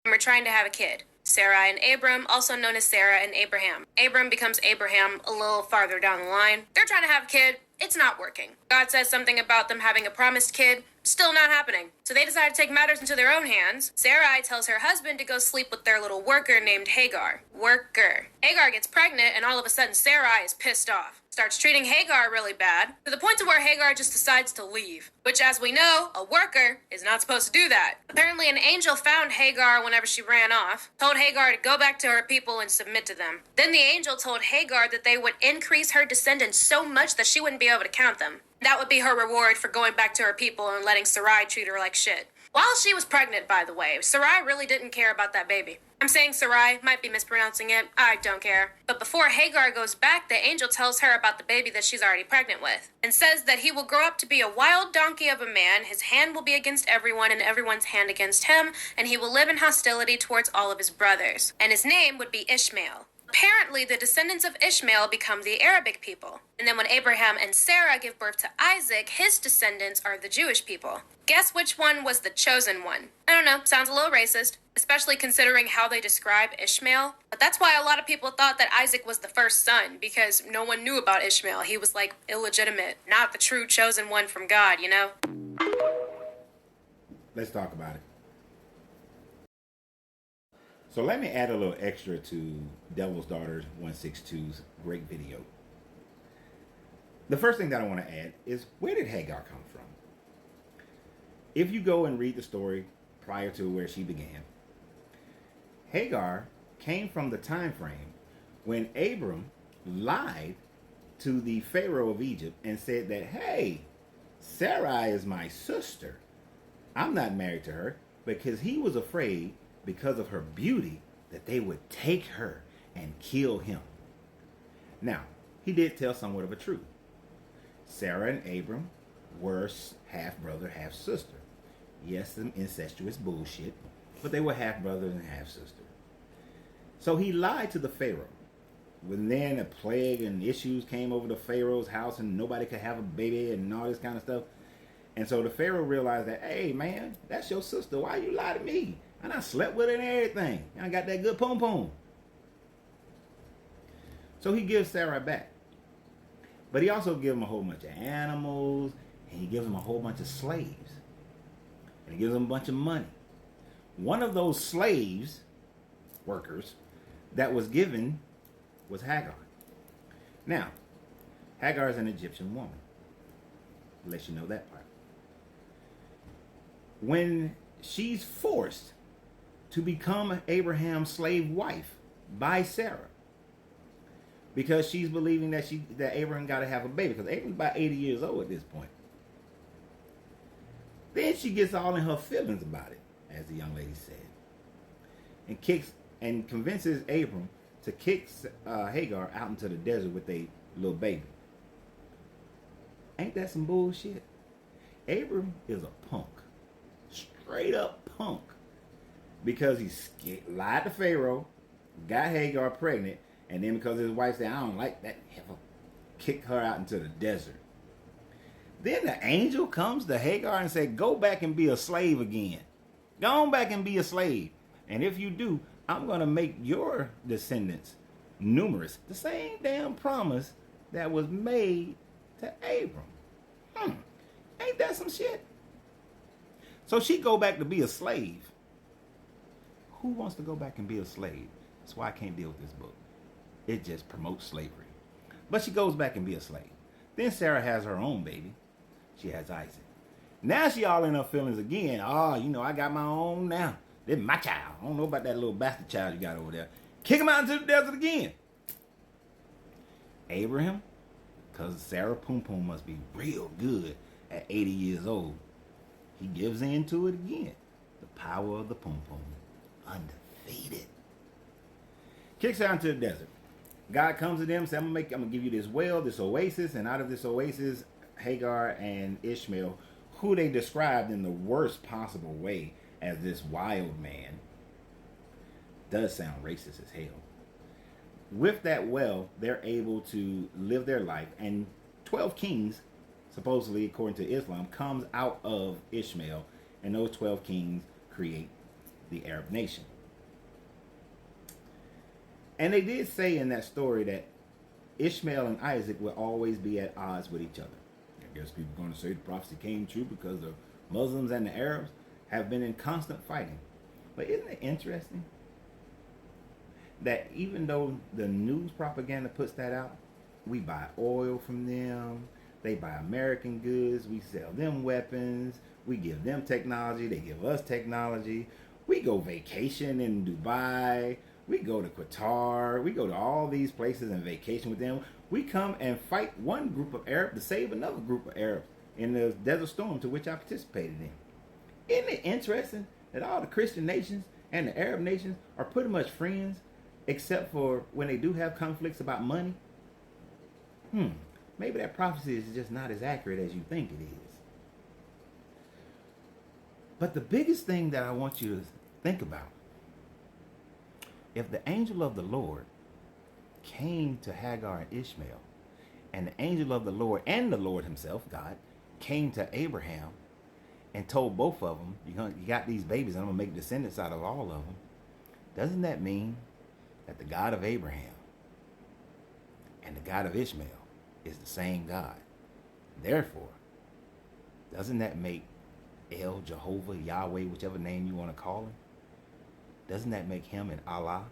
and we're trying to have a kid. Sarai and Abram, also known as Sarah and Abraham. Abram becomes Abraham a little farther down the line. They're trying to have a kid. It's not working. God says something about them having a promised kid. Still not happening. So they decide to take matters into their own hands. Sarai tells her husband to go sleep with their little worker named Hagar. Hagar gets pregnant, and all of a sudden Sarai is pissed off. Starts treating Hagar really bad, to the point to where Hagar just decides to leave. Which, as we know, a worker is not supposed to do that. Apparently an angel found Hagar whenever she ran off, told Hagar to go back to her people and submit to them. Then the angel told Hagar that they would increase her descendants so much that she wouldn't be able to count them. That would be her reward for going back to her people and letting Sarai treat her like shit. While she was pregnant, by the way, Sarai really didn't care about that baby. I'm saying Sarai, might be mispronouncing it, I don't care. But before Hagar goes back, the angel tells her about the baby that she's already pregnant with, and says that he will grow up to be a wild donkey of a man, his hand will be against everyone and everyone's hand against him, and he will live in hostility towards all of his brothers. And his name would be Ishmael. Apparently, the descendants of Ishmael become the Arabic people. And then when Abraham and Sarah give birth to Isaac, his descendants are the Jewish people. Guess which one was the chosen one? I don't know, sounds a little racist, especially considering how they describe Ishmael. But that's why a lot of people thought that Isaac was the first son, because no one knew about Ishmael. He was like illegitimate, not the true chosen one from God, you know? Let's talk about it. So let me add a little extra to Devil's Daughter 162's great video. The first thing that I want to add is, where did Hagar come from? If you go and read the story prior to where she began, Hagar came from the time frame when Abram lied to the Pharaoh of Egypt and said that, hey, Sarai is my sister. I'm not married to her, because he was afraid, because of her beauty, that they would take her and kill him. Now, he did tell somewhat of a truth. Sarah and Abram were half brother, half sister. Yes, some incestuous bullshit, but they were half brother and half sister. So he lied to the Pharaoh. When then a plague and issues came over the Pharaoh's house and nobody could have a baby and all this kind of stuff. And so the Pharaoh realized that, hey man, that's your sister. Why you lie to me? And I slept with her and everything. And I got that good pom-pom. So he gives Sarah back. But he also gives him a whole bunch of animals. And he gives him a whole bunch of slaves. And he gives him a bunch of money. One of those slaves, workers, that was given was Hagar. Now, Hagar is an Egyptian woman. I'll let you know that part. When she's forced to become Abraham's slave wife by Sarah, because she's believing that Abraham got to have a baby, because Abraham's about 80 years old at this point. Then she gets all in her feelings about it, as the young lady said, and convinces Abram to kick Hagar out into the desert with a little baby. Ain't that some bullshit? Abram is a punk, straight up punk. Because he lied to Pharaoh, got Hagar pregnant, and then because his wife said, I don't like that, kicked her out into the desert. Then the angel comes to Hagar and said, go back and be a slave again. Go on back and be a slave. And if you do, I'm going to make your descendants numerous. The same damn promise that was made to Abram. Ain't that some shit? So she go back to be a slave. Who wants to go back and be a slave? That's why I can't deal with this book. It just promotes slavery. But she goes back and be a slave. Then Sarah has her own baby. She has Isaac. Now she all in her feelings again. Oh, I got my own now. This is my child. I don't know about that little bastard child you got over there. Kick him out into the desert again. Abraham, because Sarah Poom Poom must be real good at 80 years old, he gives in to it again. The power of the Poom Poom. Undefeated. Kicks out into the desert. God comes to them, says, I'm gonna give you this well, this oasis, and out of this oasis, Hagar and Ishmael, who they described in the worst possible way as this wild man, does sound racist as hell. With that well, they're able to live their life, and 12 kings, supposedly according to Islam, comes out of Ishmael, and those 12 kings create the Arab nation. And they did say in that story that Ishmael and Isaac will always be at odds with each other. I guess people are going to say the prophecy came true because the Muslims and the Arabs have been in constant fighting. But isn't it interesting that even though the news propaganda puts that out, we buy oil from them, they buy American goods, we sell them weapons, we give them technology, they give us technology, we go vacation in Dubai, we go to Qatar, we go to all these places and vacation with them. We come and fight one group of Arabs to save another group of Arabs in the Desert Storm to which I participated in. Isn't it interesting that all the Christian nations and the Arab nations are pretty much friends except for when they do have conflicts about money? Maybe that prophecy is just not as accurate as you think it is. But the biggest thing that I want you to think about, if the angel of the Lord came to Hagar and Ishmael, and the angel of the Lord and the Lord himself, God, came to Abraham and told both of them, you got these babies and I'm going to make descendants out of all of them, doesn't that mean that the God of Abraham and the God of Ishmael is the same God? Therefore, doesn't that make El, Jehovah, Yahweh, whichever name you want to call him, doesn't that make him and Allah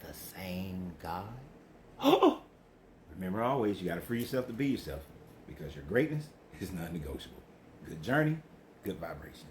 the same God? Remember always, you got to free yourself to be yourself because your greatness is non-negotiable. Good journey, good vibration.